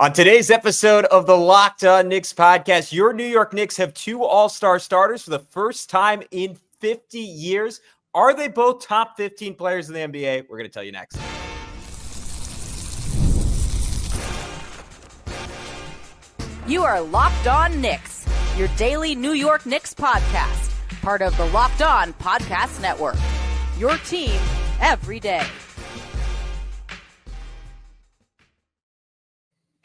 On today's episode of the Locked On Knicks podcast, your New York Knicks have two All-Star starters for the first time in 50 years. Are they both top 15 players in the NBA? We're going to tell you next. You are Locked On Knicks, your daily New York Knicks podcast, part of the Locked On Podcast Network. Your team every day.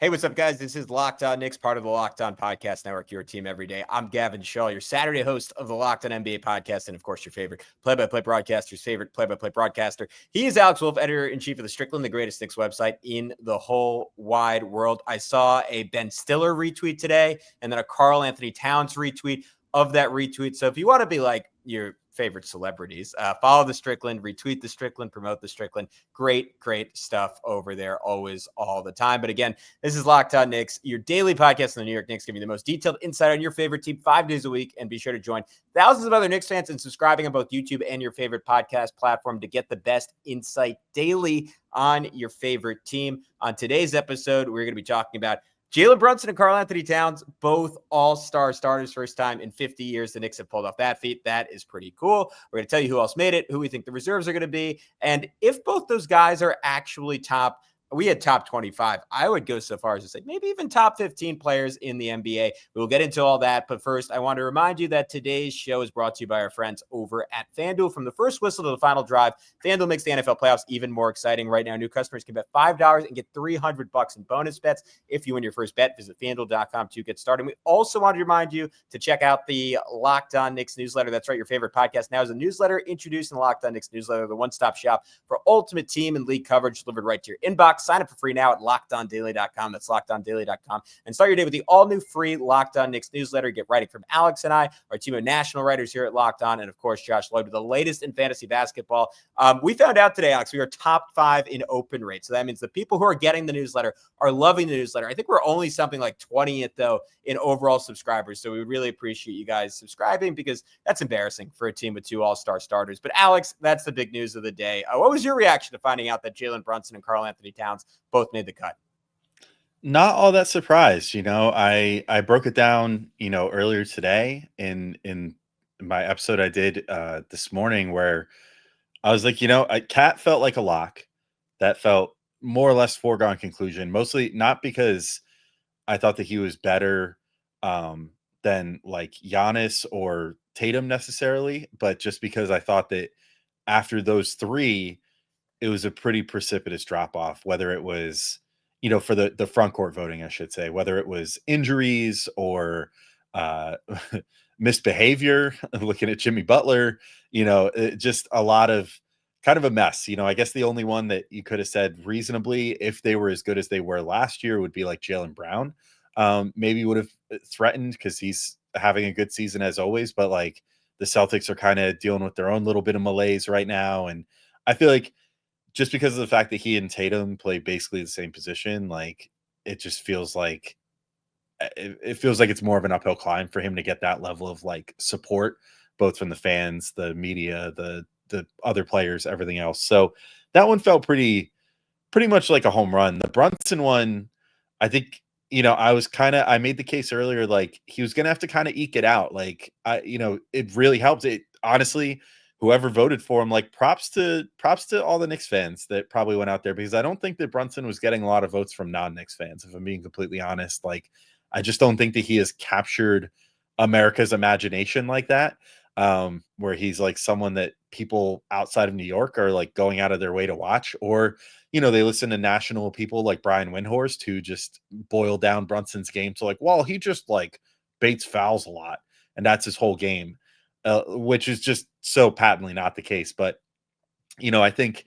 Hey, what's up, guys? This is Locked On Knicks, part of the Locked On Podcast Network, your team every day. I'm Gavin, Schall, your Saturday host of the Locked On NBA podcast, and of course, your favorite play-by-play broadcaster's favorite play-by-play broadcaster. He is Alex Wolfe, editor-in-chief of the Strickland, the greatest Knicks website in the whole wide world. I saw a Ben Stiller retweet today, and then a Karl-Anthony Towns retweet of that retweet. So if you want to be like your favorite celebrities, follow the Strickland, retweet the Strickland, promote the Strickland. Great stuff over there, always, all the time. But again, this is Locked On Knicks, your daily podcast on the New York Knicks, giving you the most detailed insight on your favorite team 5 days a week. And be sure to join thousands of other Knicks fans in subscribing on both YouTube and your favorite podcast platform to get the best insight daily on your favorite team. On today's episode, we're going to be talking about Jalen Brunson and Karl-Anthony Towns, both all-star starters, first time in 50 years. The Knicks have pulled off that feat. That is pretty cool. We're going to tell you who else made it, who we think the reserves are going to be, and if both those guys are actually top. We had top 25. I would go so far as to say maybe even top 15 players in the NBA. We'll get into all that. But first, I want to remind you that today's show is brought to you by our friends over at FanDuel. From the first whistle to the final drive, FanDuel makes the NFL playoffs even more exciting. Right now, new customers can bet $5 and get $300 in bonus bets if you win your first bet. Visit FanDuel.com to get started. We also want to remind you to check out the Locked On Knicks newsletter. That's right, your favorite podcast now is a newsletter introduced in the Locked On Knicks newsletter, the one-stop shop for ultimate team and league coverage delivered right to your inbox. Sign up for free now at LockedOnDaily.com. That's LockedOnDaily.com. And start your day with the all-new free Locked On Knicks newsletter. Get writing from Alex and I, our team of national writers here at Locked On, and of course, Josh Lloyd with the latest in fantasy basketball. We found out today, Alex, we are top 5 in open rate. So that means the people who are getting the newsletter are loving the newsletter. I think we're only something like 20th, though, in overall subscribers. So we really appreciate you guys subscribing because that's embarrassing for a team with 2 all-star starters. But Alex, that's the big news of the day. What was your reaction to finding out that Jalen Brunson and Karl-Anthony Towns both made the cut? Not all that surprised. I broke it down, earlier today in my episode I did this morning, where I was like, KAT felt like a lock. That felt more or less foregone conclusion, mostly not because I thought that he was better than like Giannis or Tatum necessarily, but just because I thought that after those 3, it was a pretty precipitous drop off, whether it was, for the front court voting, I should say, whether it was injuries or misbehavior, looking at Jimmy Butler, just a lot of kind of a mess. I guess the only one that you could have said reasonably, if they were as good as they were last year, would be like Jalen Brown. Maybe would have threatened because he's having a good season as always, but like the Celtics are kind of dealing with their own little bit of malaise right now. And I feel like just because of the fact that he and Tatum play basically the same position, like it just feels like it feels like it's more of an uphill climb for him to get that level of like support, both from the fans, the media, the other players, everything else. So that one felt pretty much like a home run. The Brunson one, I think, I made the case earlier, like he was going to have to kind of eke it out. Like, it really helped. It honestly, whoever voted for him, like props to all the Knicks fans that probably went out there, because I don't think that Brunson was getting a lot of votes from non-Knicks fans, if I'm being completely honest. Like, I just don't think that he has captured America's imagination like that, where he's like someone that people outside of New York are like going out of their way to watch, or, they listen to national people like Brian Windhorst, who just boil down Brunson's game to like, well, he just like baits fouls a lot, and that's his whole game. Which is just so patently not the case. But, I think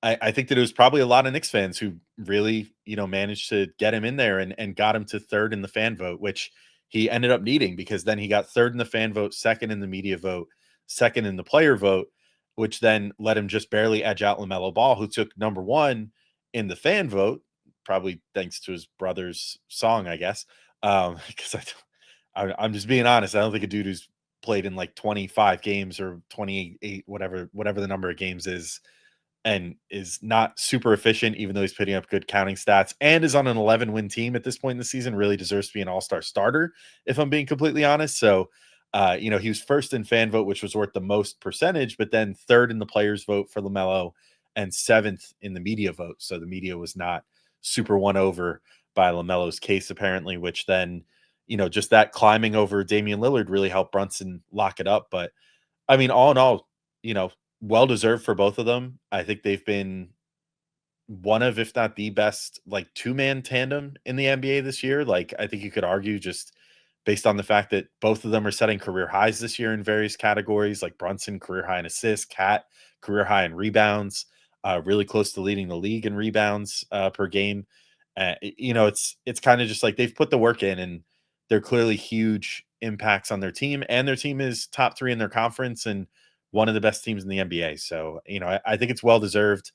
that it was probably a lot of Knicks fans who really, managed to get him in there and got him to 3rd in the fan vote, which he ended up needing, because then he got 3rd in the fan vote, 2nd in the media vote, 2nd in the player vote, which then let him just barely edge out LaMelo Ball, who took number 1 in the fan vote, probably thanks to his brother's song, I guess. Because I'm just being honest. I don't think a dude who's played in like 25 games or 28, whatever the number of games is, and is not super efficient, even though he's putting up good counting stats and is on an 11-win team at this point in the season, really deserves to be an all-star starter, if I'm being completely honest. So, he was first in fan vote, which was worth the most percentage, but then third in the players vote for LaMelo and seventh in the media vote. So the media was not super won over by LaMelo's case, apparently, which then, just that climbing over Damian Lillard really helped Brunson lock it up. But I mean, all in all, well deserved for both of them. I think they've been one of, if not the best, like two-man tandem in the NBA this year. Like, I think you could argue, just based on the fact that both of them are setting career highs this year in various categories, like Brunson, career high in assists, KAT, career high in rebounds, really close to leading the league in rebounds per game. It's kind of just like they've put the work in, and they're clearly huge impacts on their team, and their team is top 3 in their conference and one of the best teams in the NBA. So, I think it's well deserved.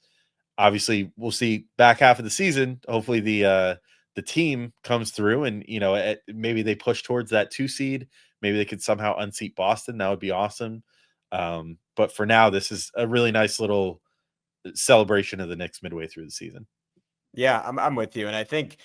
Obviously, we'll see back half of the season. Hopefully the team comes through, and maybe they push towards that 2 seed. Maybe they could somehow unseat Boston. That would be awesome. But for now, this is a really nice little celebration of the Knicks midway through the season. Yeah, I'm with you, and I think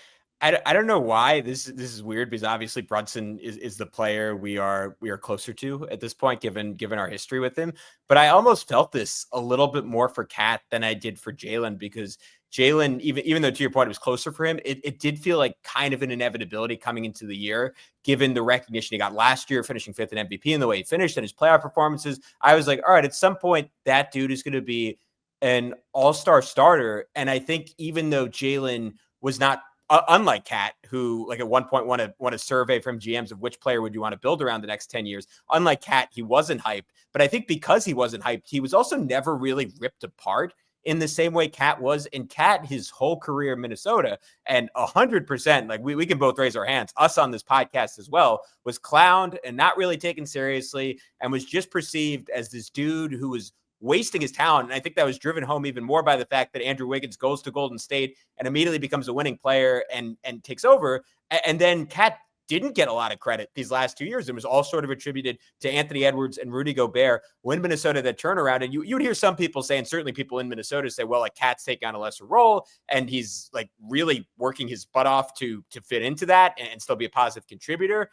I don't know why this is weird, because obviously Brunson is the player we are closer to at this point, given our history with him. But I almost felt this a little bit more for KAT than I did for Jalen, because Jalen, even though to your point it was closer for him, it did feel like kind of an inevitability coming into the year, given the recognition he got last year, finishing 5th in MVP, and the way he finished and his playoff performances. I was like, all right, at some point that dude is going to be an all-star starter. And I think even though Jalen was not unlike KAT, who like at one point won a survey from GMs of which player would you want to build around the next 10 years. Unlike KAT, he wasn't hyped, but I think because he wasn't hyped, he was also never really ripped apart in the same way KAT was. And KAT, his whole career in Minnesota, and 100%, like we can both raise our hands, us on this podcast as well, was clowned and not really taken seriously, and was just perceived as this dude who was wasting his talent. And I think that was driven home even more by the fact that Andrew Wiggins goes to Golden State and immediately becomes a winning player and takes over. And then KAT didn't get a lot of credit these last 2 years. It was all sort of attributed to Anthony Edwards and Rudy Gobert when Minnesota that turnaround. And you would hear some people say, and certainly people in Minnesota say, well, like KAT's taking on a lesser role, and he's like really working his butt off to fit into that and still be a positive contributor.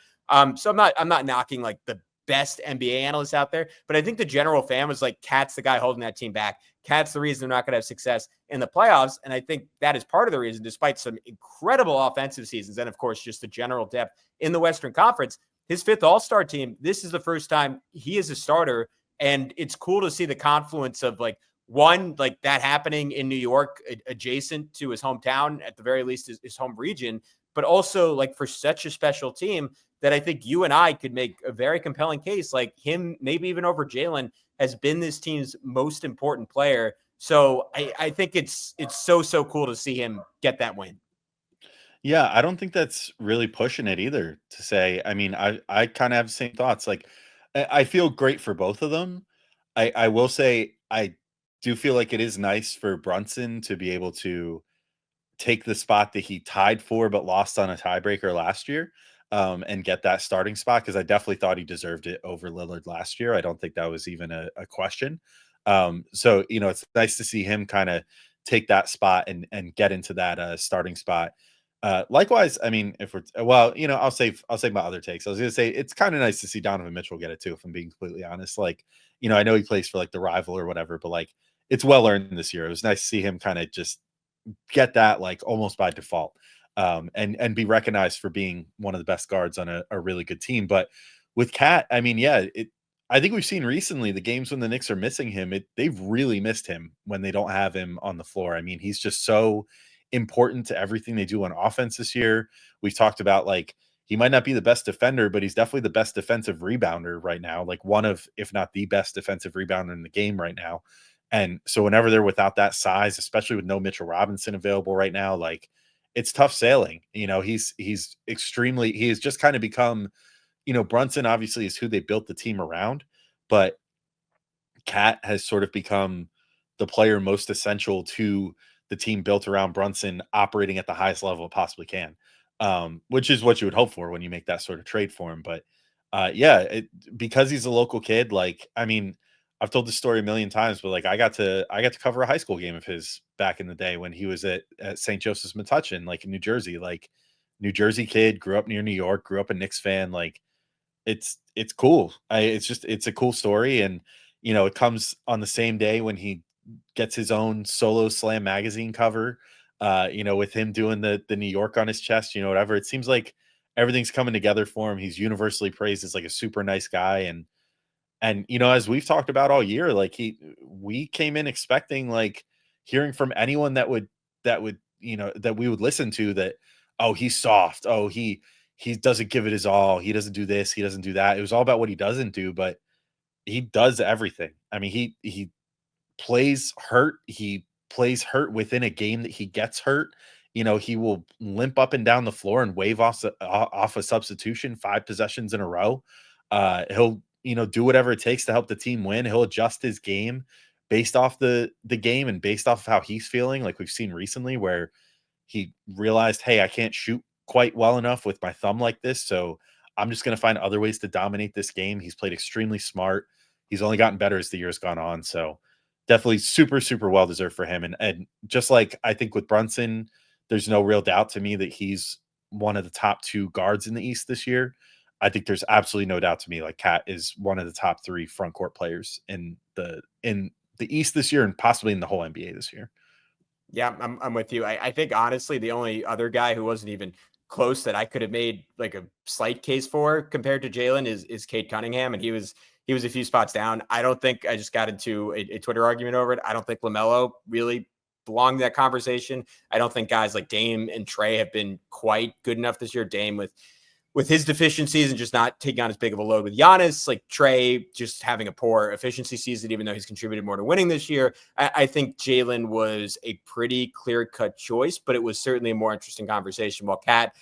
So I'm not knocking like the best NBA analysts out there, but I think the general fan was like, KAT's the guy holding that team back. KAT's the reason they're not going to have success in the playoffs. And I think that is part of the reason, despite some incredible offensive seasons, and of course, just the general depth in the Western Conference, his 5th All-Star team, this is the first time he is a starter. And it's cool to see the confluence of like, one, like that happening in New York, adjacent to his hometown, at the very least his home region, but also like for such a special team that I think you and I could make a very compelling case, like him, maybe even over Jalen, has been this team's most important player. So I think it's so cool to see him get that win. Yeah, I don't think that's really pushing it either, to say. I mean, I kind of have the same thoughts. Like, I feel great for both of them. I will say I do feel like it is nice for Brunson to be able to take the spot that he tied for but lost on a tiebreaker last year, and get that starting spot, because I definitely thought he deserved it over Lillard last year. I don't think that was even a question. So it's nice to see him kind of take that spot and get into that starting spot. Likewise, I mean, if we're I'll save my other takes. I was gonna say it's kind of nice to see Donovan Mitchell get it too, if I'm being completely honest. Like, I know he plays for like the rival or whatever, but like it's well earned this year. It was nice to see him kind of just get that like almost by default, and be recognized for being one of the best guards on a really good team. But with KAT, I mean, I think we've seen recently the games when the Knicks are missing him, they've really missed him when they don't have him on the floor. I mean, he's just so important to everything they do on offense this year. We've talked about like he might not be the best defender, but he's definitely the best defensive rebounder right now, like one of, if not the best defensive rebounder in the game right now. And so whenever they're without that size, especially with no Mitchell Robinson available right now, like it's tough sailing. He's just kind of become, Brunson obviously is who they built the team around, but KAT has sort of become the player most essential to the team built around Brunson operating at the highest level it possibly can, which is what you would hope for when you make that sort of trade for him. But because he's a local kid, like, I mean, I've told this story a million times, but like I got to cover a high school game of his back in the day when he was at St. Joseph's Metuchen, like in New Jersey. Like New Jersey kid, grew up near New York, grew up a Knicks fan. Like it's cool. It's a cool story, and it comes on the same day when he gets his own solo Slam magazine cover. With him doing the New York on his chest, whatever. It seems like everything's coming together for him. He's universally praised as like a super nice guy, and as we've talked about all year, like we came in expecting, like, hearing from anyone that we would listen to, that, oh, he's soft, oh, he doesn't give it his all, he doesn't do this, he doesn't do that. It was all about what he doesn't do, but he does everything. I mean, he plays hurt. He plays hurt within a game that he gets hurt. He will limp up and down the floor and wave off a substitution 5 possessions in a row. He'll do whatever it takes to help the team win. He'll adjust his game based off the game and based off of how he's feeling, like we've seen recently, where he realized, hey, I can't shoot quite well enough with my thumb like this, so I'm just going to find other ways to dominate this game. He's played extremely smart. He's only gotten better as the year's gone on. So definitely super, super well deserved for him. And just like I think with Brunson, there's no real doubt to me that he's one of the top 2 guards in the East this year. I think there's absolutely no doubt to me, like, KAT is one of the top 3 front court players in the East this year, and possibly in the whole NBA this year. Yeah, I'm with you. I think honestly, the only other guy who wasn't even close that I could have made like a slight case for compared to Jalen is Cade Cunningham, and he was a few spots down. I don't think, I just got into a Twitter argument over it, I don't think LaMelo really belonged in that conversation. I don't think guys like Dame and Trey have been quite good enough this year. Dame with his deficiencies and just not taking on as big of a load with Giannis, like Trey just having a poor efficiency season, even though he's contributed more to winning this year. I think Jalen was a pretty clear-cut choice, but it was certainly a more interesting conversation. While KAT,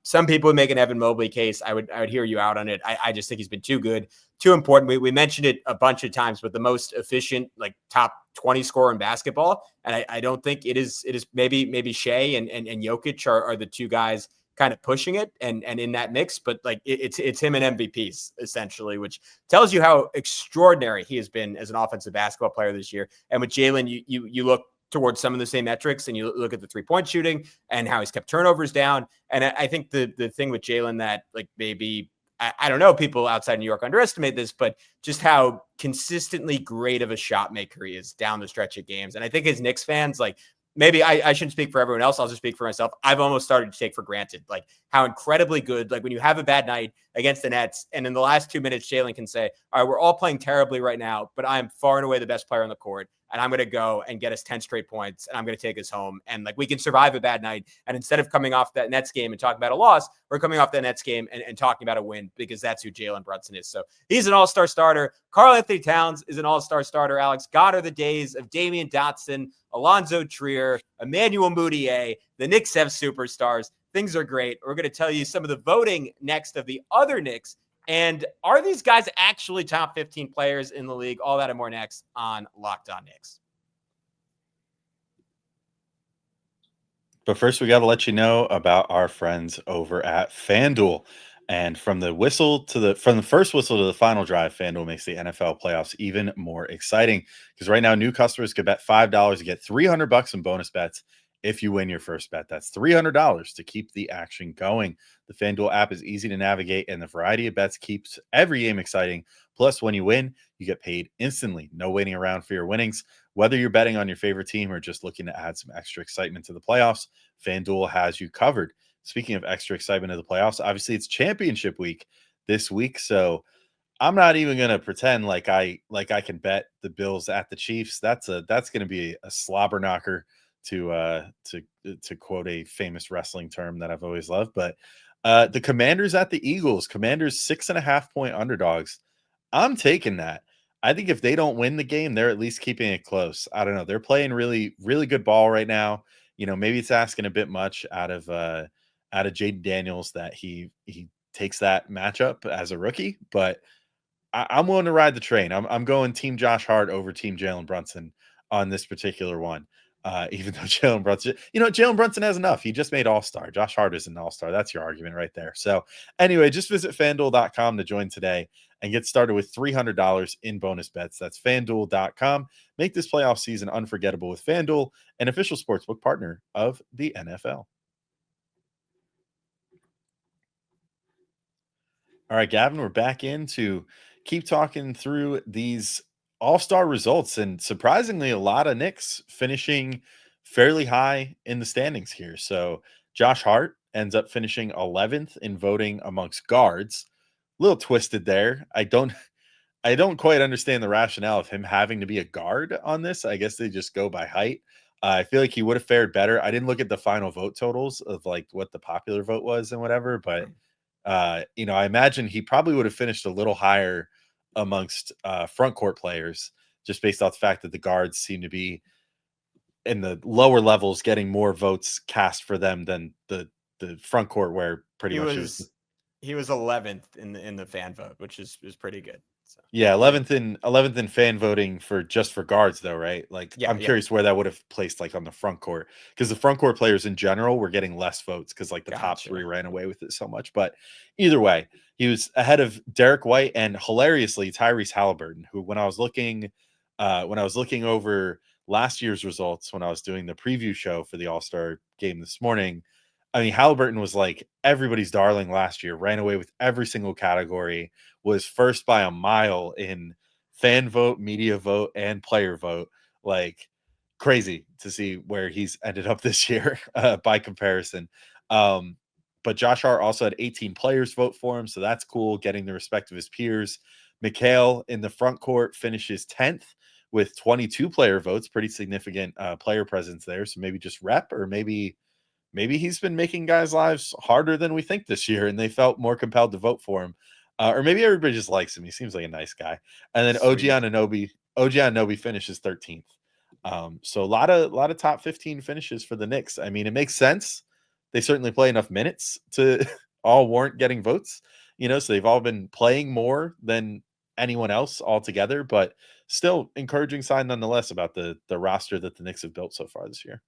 some people would make an Evan Mobley case. I would hear you out on it. I just think he's been too good, too important. We mentioned it a bunch of times, but the most efficient, like top 20 scorer in basketball. And I don't think it is maybe Shea and Jokic are the 2 guys kind of pushing it and in that mix, but like it's him and MVPs essentially, which tells you how extraordinary he has been as an offensive basketball player this year. And with Jalen, you look towards some of the same metrics, and you look at the 3-point shooting and how he's kept turnovers down. And I think the thing with Jalen that, like, maybe, I don't know, people outside New York underestimate this, but just how consistently great of a shot maker he is down the stretch of games. And I think as Knicks fans, like, maybe I shouldn't speak for everyone else, I'll just speak for myself, I've almost started to take for granted, like, how incredibly good, like, when you have a bad night against the Nets, and in the last 2 minutes, Jalen can say, all right, we're all playing terribly right now, but I am far and away the best player on the court, and I'm going to go and get us 10 straight points, and I'm going to take us home. And, like, we can survive a bad night. And instead of coming off that Nets game and talking about a loss, we're coming off that Nets game and talking about a win, because that's who Jalen Brunson is. So he's an all-star starter. Karl-Anthony Towns is an all-star starter, Alex. God are the days of Damian Dotson, Alonzo Trier, Emmanuel Mudiay. The Knicks have superstars. Things are great. We're going to tell you some of the voting next of the other Knicks. And are these guys actually top 15 players in the league? All that and more next on Locked On Knicks. But first, we got to let you know about our friends over at FanDuel. And from the first whistle to the final drive, FanDuel makes the NFL playoffs even more exciting, because right now new customers could bet $5 to get $300 in bonus bets if you win your first bet. That's $300 to keep the action going. The FanDuel app is easy to navigate, and the variety of bets keeps every game exciting. Plus, when you win, you get paid instantly. No waiting around for your winnings. Whether you're betting on your favorite team or just looking to add some extra excitement to the playoffs, FanDuel has you covered. Speaking of extra excitement of the playoffs, obviously it's championship week this week, so I'm not even going to pretend like I can bet the Bills at the Chiefs. That's going to be a slobber knocker, to quote a famous wrestling term that I've always loved. But the Commanders at the Eagles, Commanders 6.5-point underdogs. I'm taking that. I think if they don't win the game, they're at least keeping it close. I don't know. They're playing really, really good ball right now. Maybe it's asking a bit much out of Jaden Daniels that he takes that matchup as a rookie, but I'm willing to ride the train. I'm going team Josh Hart over team Jalen Brunson on this particular one. Even though Jalen Brunson has enough. He just made All-Star. Josh Hart is an All-Star. That's your argument right there. So anyway, just visit FanDuel.com to join today and get started with $300 in bonus bets. That's FanDuel.com. Make this playoff season unforgettable with FanDuel, an official sportsbook partner of the NFL. All right, Gavin, we're back in to keep talking through these All-Star results, and surprisingly, a lot of Knicks finishing fairly high in the standings here. So Josh Hart ends up finishing 11th in voting amongst guards. A little twisted there. I don't quite understand the rationale of him having to be a guard on this. I guess they just go by height. I feel like he would have fared better. I didn't look at the final vote totals of like what the popular vote was and whatever, but I imagine he probably would have finished a little higher amongst front court players, just based off the fact that the guards seem to be in the lower levels getting more votes cast for them than the front court, where pretty much he was 11th in the fan vote, which is pretty good. So. Yeah, 11th in fan voting for guards though, right? Like, yeah, I'm curious where that would have placed like on the front court, because the front court players in general were getting less votes because like the top three ran away with it so much. But either way, he was ahead of Derek White and hilariously Tyrese Halliburton, who when I was looking over last year's results when I was doing the preview show for the All-Star game this morning, I mean, Halliburton was like everybody's darling last year, ran away with every single category, was first by a mile in fan vote, media vote, and player vote. Like, crazy to see where he's ended up this year by comparison. But Josh Hart also had 18 players vote for him, so that's cool, getting the respect of his peers. Mikal in the front court finishes 10th with 22 player votes, pretty significant player presence there. So maybe just rep, or maybe he's been making guys' lives harder than we think this year, and they felt more compelled to vote for him. Or maybe everybody just likes him. He seems like a nice guy. And then OG Anunoby finishes 13th. So a lot of top 15 finishes for the Knicks. I mean, it makes sense. They certainly play enough minutes to all warrant getting votes, so they've all been playing more than anyone else altogether, but still encouraging sign nonetheless about the roster that the Knicks have built so far this year.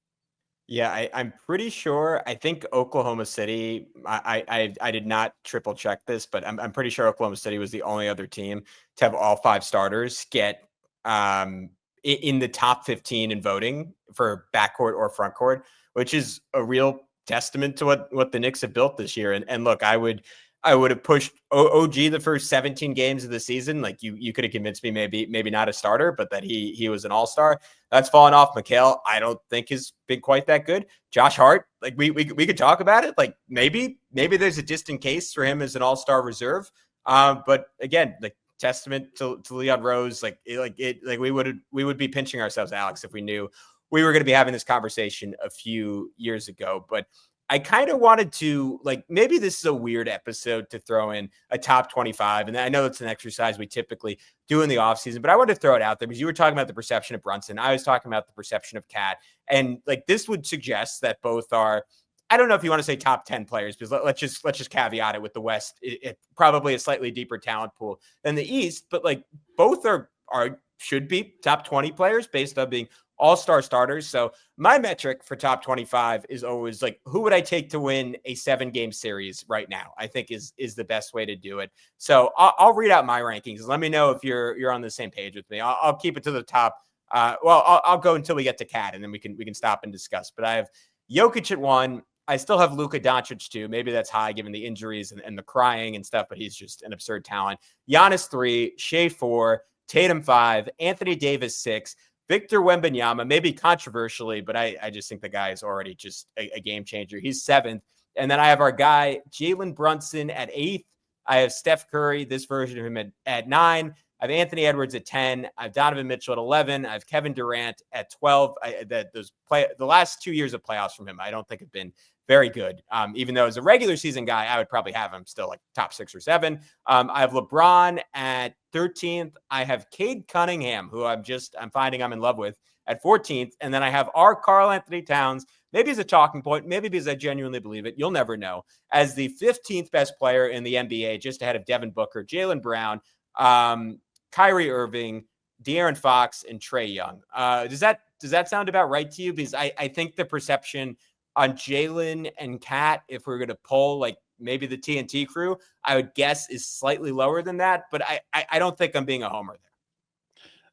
Yeah, I'm pretty sure. I think Oklahoma City. I did not triple check this, but I'm pretty sure Oklahoma City was the only other team to have all 5 starters get in the top 15 in voting for backcourt or front court, which is a real testament to what the Knicks have built this year. And look, I would have pushed OG the first 17 games of the season. Like you could have convinced me maybe not a starter, but that he was an all-star. That's fallen off. Mikal, I don't think has been quite that good. Josh Hart, like we could talk about it. Like maybe there's a distant case for him as an all-star reserve. But again, like testament to Leon Rose. We would be pinching ourselves, Alex, if we knew we were going to be having this conversation a few years ago. But I kind of wanted to, like, maybe this is a weird episode to throw in a top 25. And I know it's an exercise we typically do in the offseason, but I wanted to throw it out there because you were talking about the perception of Brunson. I was talking about the perception of KAT. And like, this would suggest that both are, I don't know if you want to say top 10 players, because let's just caveat it with the West. It probably a slightly deeper talent pool than the East, but like both are should be top 20 players based on being all-star starters. So my metric for top 25 is always like, who would I take to win a 7-game series right now? I think is the best way to do it. So I'll read out my rankings. Let me know if you're on the same page with me. I'll keep it to the top. I'll go until we get to KAT, and then we can stop and discuss. But I have Jokic at 1. I still have Luka Doncic 2. Maybe that's high given the injuries and the crying and stuff, but he's just an absurd talent. Giannis 3, Shea 4, Tatum 5, Anthony Davis 6, Victor Wembanyama, maybe controversially, but I just think the guy is already just a game changer. He's 7th. And then I have our guy, Jalen Brunson at 8th. I have Steph Curry, this version of him at 9. I have Anthony Edwards at 10. I have Donovan Mitchell at 11. I have Kevin Durant at 12. The last 2 years of playoffs from him, I don't think have been very good. Even though as a regular season guy, I would probably have him still like top 6 or 7. I have LeBron at 13th. I have Cade Cunningham, who I'm finding I'm in love with, at 14th. And then I have our Karl-Anthony Towns, maybe as a talking point, maybe because I genuinely believe it, you'll never know, as the 15th best player in the NBA, just ahead of Devin Booker, Jaylen Brown, Kyrie Irving, De'Aaron Fox, and Trae Young. Does that does that sound about right to you? Because I think the perception on Jalen and KAT, if we're going to pull like maybe the TNT crew, I would guess is slightly lower than that. But I don't think I'm being a homer there.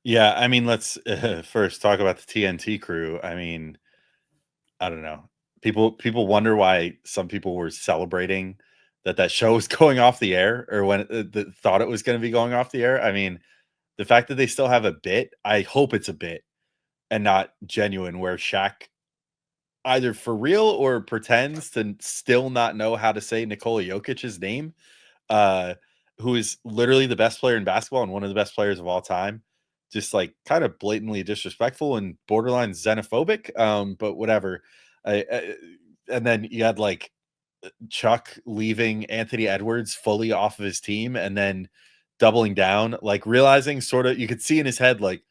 Yeah, I mean, let's first talk about the TNT crew. I mean, I don't know. People wonder why some people were celebrating that show was going off the air, or when thought it was going to be going off the air. I mean, the fact that they still have a bit, I hope it's a bit and not genuine, where Shaq either for real or pretends to still not know how to say Nikola Jokic's name, who is literally the best player in basketball and one of the best players of all time. Just like kind of blatantly disrespectful and borderline xenophobic. But whatever. And then you had like Chuck leaving Anthony Edwards fully off of his team and then doubling down, like realizing sort of, you could see in his head, like,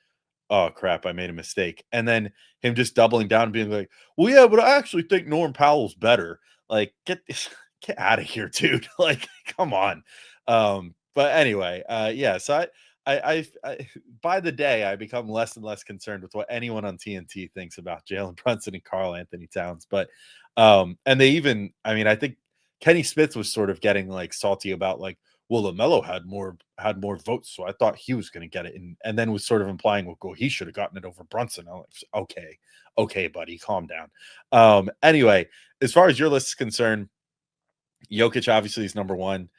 oh crap, I made a mistake. And then him just doubling down and being like, well, yeah, but I actually think Norm Powell's better. Like, get out of here, dude. Like, come on. But anyway, yeah, so I by the day, I become less and less concerned with what anyone on TNT thinks about Jalen Brunson and Karl-Anthony Towns. But and they even, I mean, I think Kenny Smith was sort of getting like salty about like, well, LaMelo had more votes, so I thought he was going to get it, and then was sort of implying, well, he should have gotten it over Brunson. I'm like, okay, buddy, calm down. Anyway, as far as your list is concerned, Jokic obviously is number one.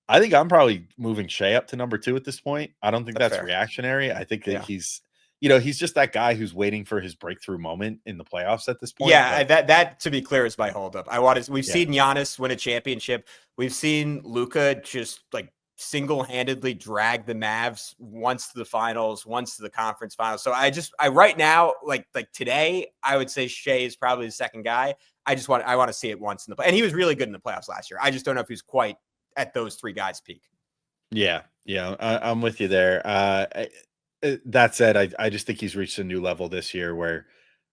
I think I'm probably moving Shai up to number two at this point. I don't think that's reactionary. I think that he's just that guy who's waiting for his breakthrough moment in the playoffs at this point. Yeah, that to be clear is my holdup. We've seen Giannis win a championship. We've seen Luka just like single-handedly drag the Mavs once to the finals, once to the conference finals. So I right now, like today, I would say Shai is probably the second guy. I want to see it once in the play. And he was really good in the playoffs last year. I just don't know if he's quite at those three guys' peak. Yeah, I'm with you there. That said, I just think he's reached a new level this year where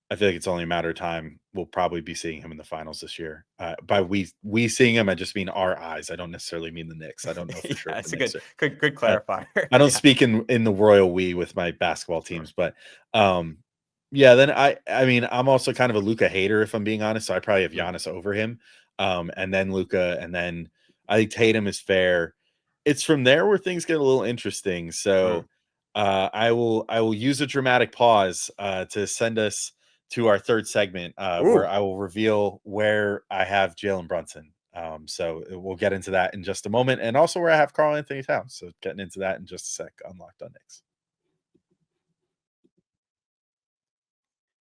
I feel like it's only a matter of time. We'll probably be seeing him in the finals this year. By we seeing him, I just mean our eyes. I don't necessarily mean the Knicks. I don't know for sure. That's a good clarifier. I don't speak in the royal we with my basketball teams, but yeah. Then I mean, I'm also kind of a Luka hater, if I'm being honest. So I probably have Giannis over him, and then Luka, and then I think Tatum is fair. It's from there where things get a little interesting. So I will use a dramatic pause to send us to our third segment where I will reveal where I have Jalen Brunson. So we'll get into that in just a moment, and also where I have Karl-Anthony Towns. So getting into that in just a sec on Locked On Knicks.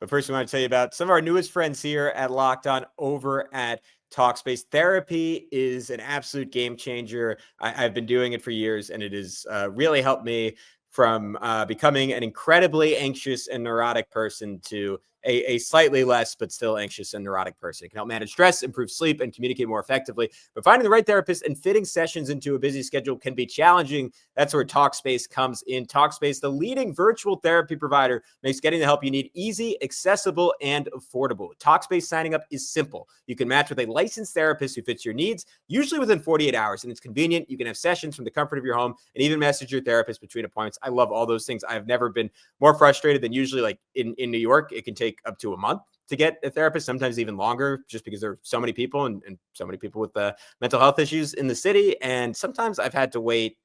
But first, we want to tell you about some of our newest friends here at Locked On over at TalkSpace. Therapy is an absolute game changer. I've been doing it for years, and it has really helped me from becoming an incredibly anxious and neurotic person to a slightly less but still anxious and neurotic person. It can help manage stress, improve sleep, and communicate more effectively. But finding the right therapist and fitting sessions into a busy schedule can be challenging. That's where TalkSpace comes in. TalkSpace, the leading virtual therapy provider, makes getting the help you need easy, accessible, and affordable. TalkSpace signing up is simple. You can match with a licensed therapist who fits your needs, usually within 48 hours, and it's convenient. You can have sessions from the comfort of your home and even message your therapist between appointments. I love all those things. I've never been more frustrated than usually, like in New York, it can take up to a month to get a therapist, sometimes even longer, just because there are so many people and so many people with mental health issues in the city. And sometimes I've had to wait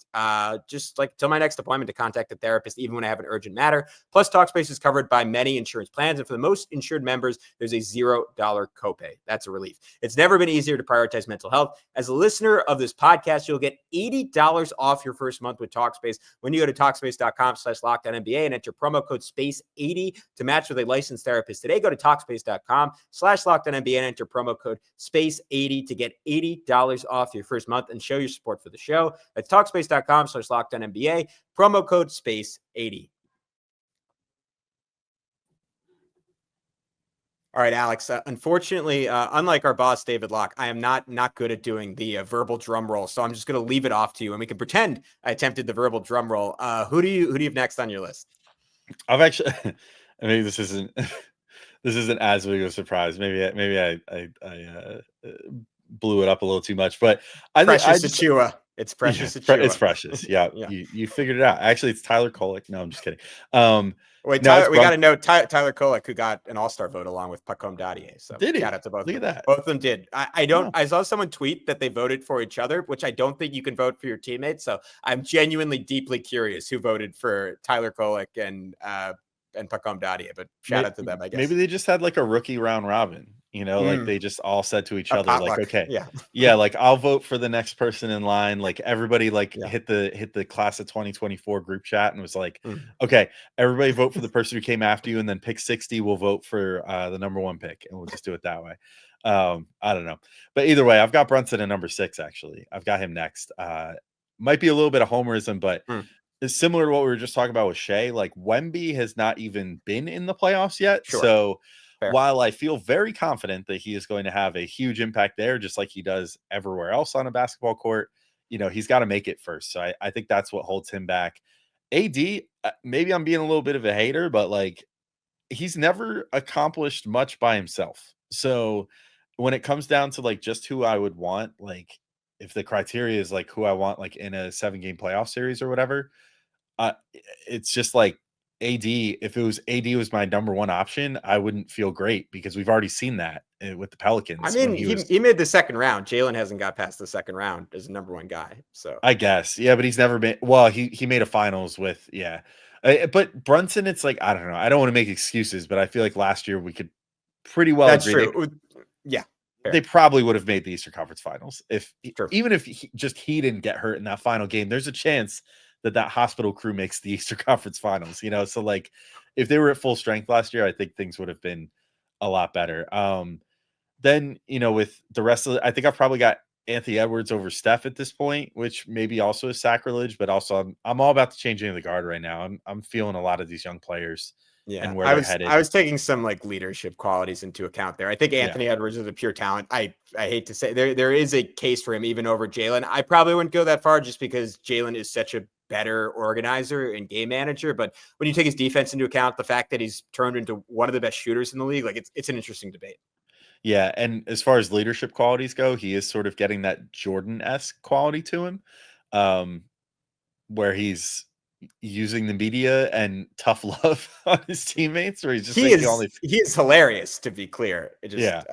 just like till my next appointment to contact a therapist, even when I have an urgent matter. Plus, TalkSpace is covered by many insurance plans. And for the most insured members, there's a $0 copay. That's a relief. It's never been easier to prioritize mental health. As a listener of this podcast, you'll get $80 off your first month with TalkSpace when you go to TalkSpace.com/LockedOnNBA and enter promo code SPACE80 to match with a licensed therapist today. Go to TalkSpace.com/LockedOnNBA and enter promo code SPACE80 to get $80 off your first month and show your support for the show. That's TalkSpace.com/LockedOnNBA, promo code SPACE80. All right, Alex. Unfortunately, unlike our boss, David Locke, I am not good at doing the verbal drum roll. So I'm just going to leave it off to you, and we can pretend I attempted the verbal drum roll. Who do you have next on your list? I've actually, I mean, this isn't as big of a surprise. Maybe I blew it up a little too much, but I think Precious Achua. It's Precious It's Achua. Precious. Yeah, Yeah. you figured it out. Actually, it's Tyler Kolek. No, I'm just kidding. Wait, No, Tyler, we got to know Tyler Kolek, who got an All-Star vote along with Pacom Dadie. So Did he? shout out to both Look of at them. that. Both of them did. I don't. Wow. I saw someone tweet that they voted for each other, which I don't think you can vote for your teammates. So I'm genuinely deeply curious who voted for Tyler Kolek and Pacom Dadie. But shout out to them, I guess. Maybe they just had like a rookie round robin. Like they just all said to each other, potluck. like, okay, yeah, like I'll vote for the next person in line. Like everybody hit the class of 2024 group chat and was like, okay, everybody vote for the person who came after you, and then pick 60. We'll vote for the number 1 pick, and we'll just do it that way. I don't know, but either way, I've got Brunson at number 6. Actually, I've got him next. Might be a little bit of homerism, but it's similar to what we were just talking about with Shea. Like Wemby has not even been in the playoffs yet, so. Fair. While I feel very confident that he is going to have a huge impact there, just like he does everywhere else on a basketball court, he's got to make it first. So I think that's what holds him back. AD, maybe I'm being a little bit of a hater, but like he's never accomplished much by himself. So when it comes down to like just who I would want, like if the criteria is like who I want, like in a 7-game playoff series or whatever, it's just like, if it was AD was my number 1 option, I wouldn't feel great because we've already seen that with the Pelicans. I mean, he made the second round. Jalen hasn't got past the second round as a number 1 guy. So I guess, yeah, but he's never been. Well, he made a finals with, but Brunson, it's like I don't know. I don't want to make excuses, but I feel like last year we could pretty well. That's agree true. Yeah, they probably would have made the Eastern Conference Finals even if he didn't get hurt in that final game. There's a chance that hospital crew makes the Eastern Conference Finals, so like if they were at full strength last year, I think things would have been a lot better. Then, with the rest of I think I've probably got Anthony Edwards over Steph at this point, which maybe also is sacrilege, but also I'm all about the changing of the guard right now. I'm feeling a lot of these young players. Yeah, and where they're headed. I was taking some like leadership qualities into account there. I think Anthony Edwards is a pure talent. I hate to say there is a case for him even over Jalen. I probably wouldn't go that far just because Jalen is such a better organizer and game manager. But when you take his defense into account, the fact that he's turned into one of the best shooters in the league, like it's an interesting debate. Yeah, and as far as leadership qualities go, he is sort of getting that Jordan-esque quality to him, where he's using the media and tough love on his teammates, where he's just he is hilarious, to be clear. It just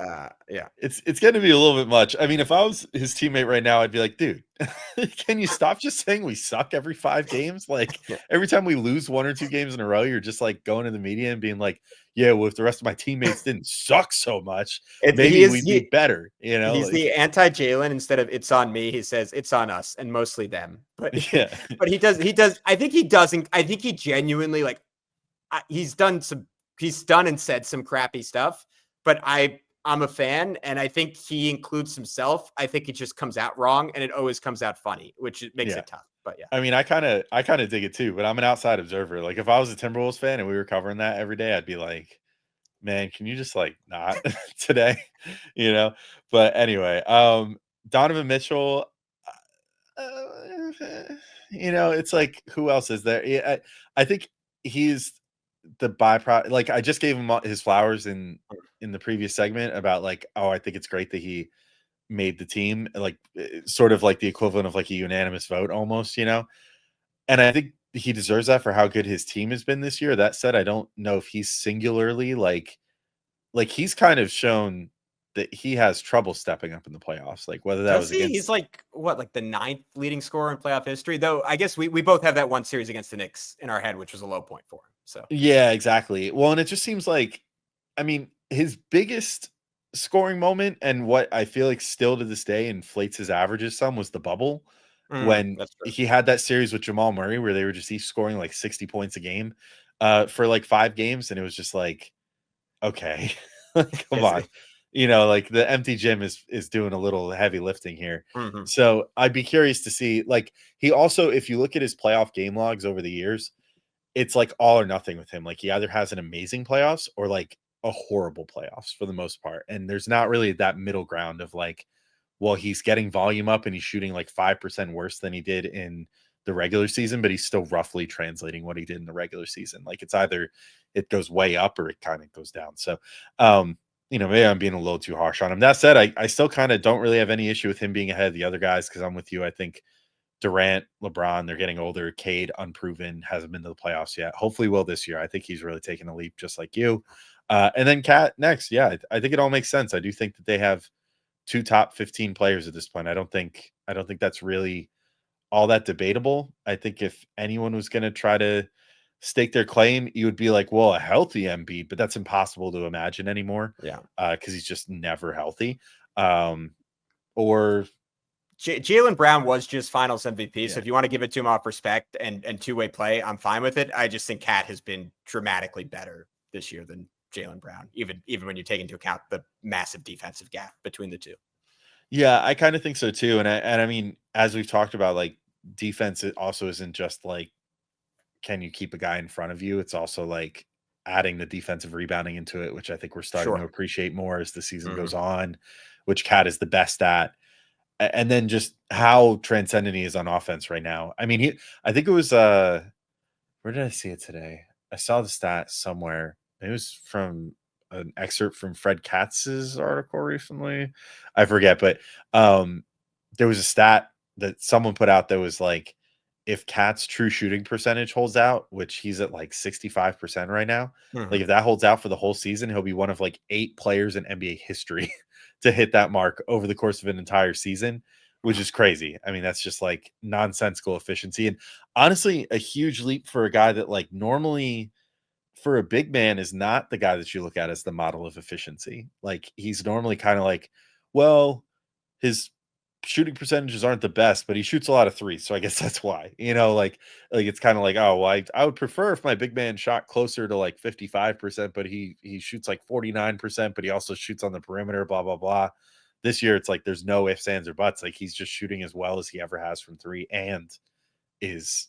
it's going to be a little bit much. I mean, if I was his teammate right now, I'd be like, dude, can you stop just saying we suck every 5 games? Like every time we lose 1 or 2 games in a row, you're just like going to the media and being like, yeah, well, if the rest of my teammates didn't suck so much, maybe we'd be better. He's the anti-Jalen. Instead of it's on me, he says it's on us and mostly them. But but he does. I think he doesn't. I think he genuinely he's done and said some crappy stuff. But I'm a fan, and I think he includes himself. I think it just comes out wrong, and it always comes out funny, which makes it tough. But yeah, I mean, I kind of dig it too, but I'm an outside observer. Like if I was a Timberwolves fan and we were covering that every day, I'd be like, man, can you just like not today, But anyway, Donovan Mitchell, it's like who else is there? I think he's the byproduct. Like I just gave him his flowers in the previous segment about like, oh, I think it's great that he made the team, like sort of like the equivalent of like a unanimous vote almost, and I think he deserves that for how good his team has been this year. That said, I don't know if he's singularly like he's kind of shown that he has trouble stepping up in the playoffs, like whether that was against... he's like the 9th leading scorer in playoff history, though. I guess we both have that one series against the Knicks in our head, which was a low point for him. So yeah, exactly. Well, and it just seems like, I mean, his biggest scoring moment and what I feel like still to this day inflates his averages some was the bubble, when he had that series with Jamal Murray where they were just each scoring like 60 points a game for like 5 games, and it was just like, okay, come on, like the empty gym is doing a little heavy lifting here. So I'd be curious to see, like, he also, if you look at his playoff game logs over the years, it's like all or nothing with him. Like he either has an amazing playoffs or like a horrible playoffs for the most part. And there's not really that middle ground of like, well, he's getting volume up and he's shooting like 5% worse than he did in the regular season, but he's still roughly translating what he did in the regular season. Like it's either it goes way up or it kind of goes down. So, maybe I'm being a little too harsh on him. That said, I still kind of don't really have any issue with him being ahead of the other guys, because I'm with you. I think Durant, LeBron, they're getting older. Cade, unproven, hasn't been to the playoffs yet. Hopefully will this year. I think he's really taken a leap just like you. And then KAT next. Yeah, I think it all makes sense. I do think that they have 2 top 15 players at this point. I don't think that's really all that debatable. I think if anyone was going to try to stake their claim, you would be like, well, a healthy Embiid, but that's impossible to imagine anymore. Yeah. Because he's just never healthy. Or Jalen Brown was just Finals MVP, so if you want to give it to him off respect and two-way play, I'm fine with it. I just think KAT has been dramatically better this year than Jalen Brown, even when you take into account the massive defensive gap between the two. Yeah, I kind of think so too. And I mean, as we've talked about, like, defense, it also isn't just like, can you keep a guy in front of you? It's also like adding the defensive rebounding into it, which I think we're starting to appreciate more as the season goes on, which KAT is the best at. And then just how transcendent he is on offense right now. I mean, I think it was where did I see it today? I saw the stat somewhere. It was from an excerpt from Fred Katz's article recently. I forget, but there was a stat that someone put out that was like, if KAT's true shooting percentage holds out, which he's at like 65% right now, like if that holds out for the whole season, he'll be one of like 8 players in NBA history to hit that mark over the course of an entire season, which is crazy. I mean, that's just like nonsensical efficiency. And honestly, a huge leap for a guy that, like, normally for a big man is not the guy that you look at as the model of efficiency. Like, he's normally kind of like, well, his shooting percentages aren't the best, but he shoots a lot of threes. So I guess that's why, like it's kind of like, oh, well, I would prefer if my big man shot closer to like 55%, but he shoots like 49%, but he also shoots on the perimeter, blah, blah, blah. This year, it's like, there's no ifs, ands, or buts. Like, he's just shooting as well as he ever has from 3 and is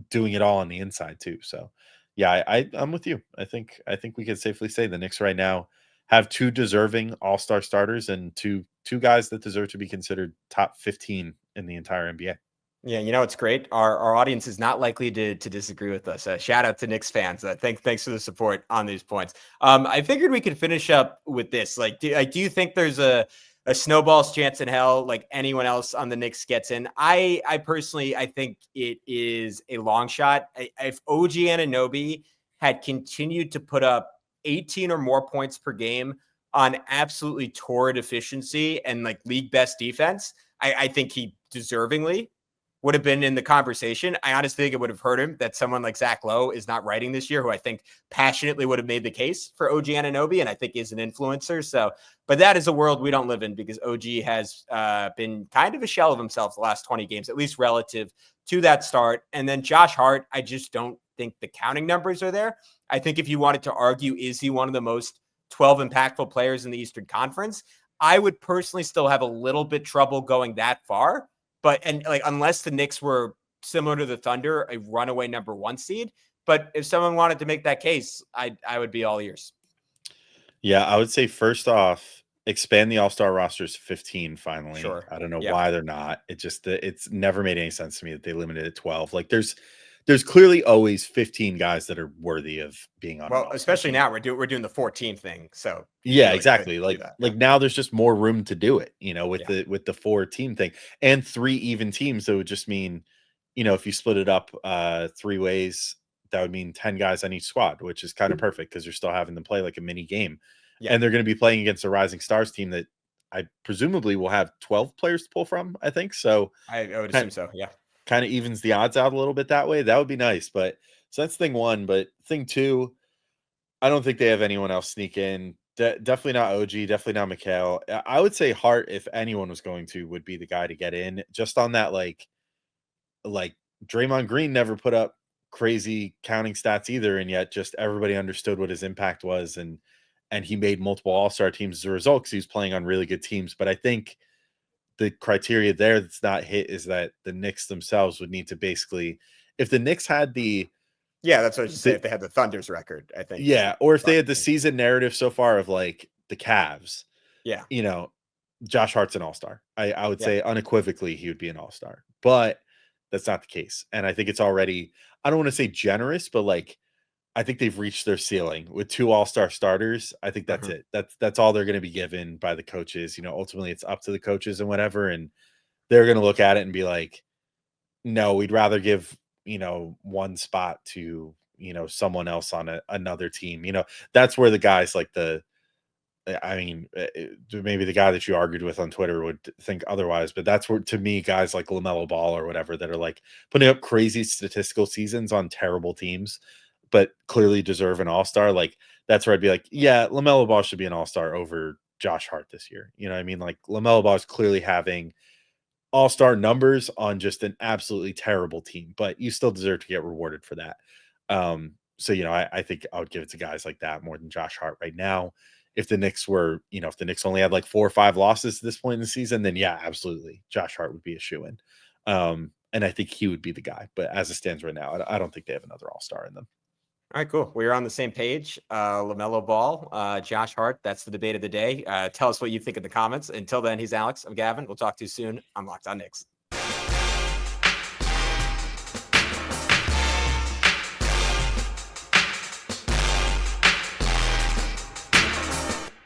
doing it all on the inside too. So yeah, I'm with you. I think we can safely say the Knicks right now have 2 deserving all-star starters and two guys that deserve to be considered top 15 in the entire NBA. Yeah, it's great. Our audience is not likely to disagree with us. Shout out to Knicks fans. Thanks for the support on these points. I figured we could finish up with this. Like, do you think there's a snowball's chance in hell, like anyone else on the Knicks gets in? I personally, I think it is a long shot. If OG Anunoby had continued to put up 18 or more points per game on absolutely torrid efficiency and like league best defense, I think he deservingly would have been in the conversation. I honestly think it would have hurt him that someone like Zach Lowe is not writing this year, who I think passionately would have made the case for OG Anunoby and I think is an influencer. So, but that is a world we don't live in because OG has been kind of a shell of himself the last 20 games, at least relative to that start. And then Josh Hart, I just don't think the counting numbers are there. I think if you wanted to argue, is he one of the most 12 impactful players in the Eastern Conference? I would personally still have a little bit trouble going that far. But, and like, unless the Knicks were similar to the Thunder, a runaway number 1 seed. But if someone wanted to make that case, I would be all ears. Yeah, I would say first off, expand the All-Star rosters to 15 finally. Sure. I don't know why they're not. It's never made any sense to me that they limited it to 12. Like, there's clearly always 15 guys that are worthy of being on. Well, especially now we're doing the 14 thing. So yeah, really exactly. Like now there's just more room to do it, with the 4 team thing and 3 even teams. That would just mean, if you split it up 3 ways, that would mean 10 guys on each squad, which is kind of perfect because you're still having them play like a mini game. Yeah. And they're going to be playing against a Rising Stars team that I presumably will have 12 players to pull from, I think. So I would assume so. Yeah. Kind of evens the odds out a little bit that way. That would be nice. But so that's thing 1. But thing 2, I don't think they have anyone else sneak in. Definitely not OG. Definitely not Mikal. I would say Hart, if anyone was going to, would be the guy to get in. Just on that, like Draymond Green never put up crazy counting stats either, and yet just everybody understood what his impact was, and he made multiple All-Star teams as a result because he was playing on really good teams. But I think the criteria there that's not hit is that the Knicks themselves would need to basically, if the Knicks had that's what I should say, if they had the Thunder's record, I think. Yeah, or if they had the season narrative so far of like the Cavs. Yeah. Josh Hart's an All-Star. I would say unequivocally he would be an All-Star. But that's not the case. And I think it's already, I don't want to say generous, but like I think they've reached their ceiling with 2 All-Star starters. I think that's it. That's all they're going to be given by the coaches. Ultimately it's up to the coaches and whatever. And they're going to look at it and be like, No, we'd rather give, one spot to, someone else on another team. That's where the guys like maybe the guy that you argued with on Twitter would think otherwise, but that's where, to me, guys like LaMelo Ball or whatever that are like putting up crazy statistical seasons on terrible teams, but clearly deserve an all-star. Like, that's where I'd be like, yeah, LaMelo Ball should be an all-star over Josh Hart this year. You know what I mean? Like, LaMelo Ball is clearly having all-star numbers on just an absolutely terrible team, but you still deserve to get rewarded for that. So, I think I would give it to guys like that more than Josh Hart right now. If the Knicks were, if the Knicks only had like 4 or 5 losses to this point in the season, then yeah, absolutely. Josh Hart would be a shoo-in. And I think he would be the guy. But as it stands right now, I don't think they have another all-star in them. All right, cool. We're on the same page. LaMelo Ball, Josh Hart. That's the debate of the day. Tell us what you think in the comments. Until then, he's Alex. I'm Gavin. We'll talk to you soon. I'm Locked On Knicks.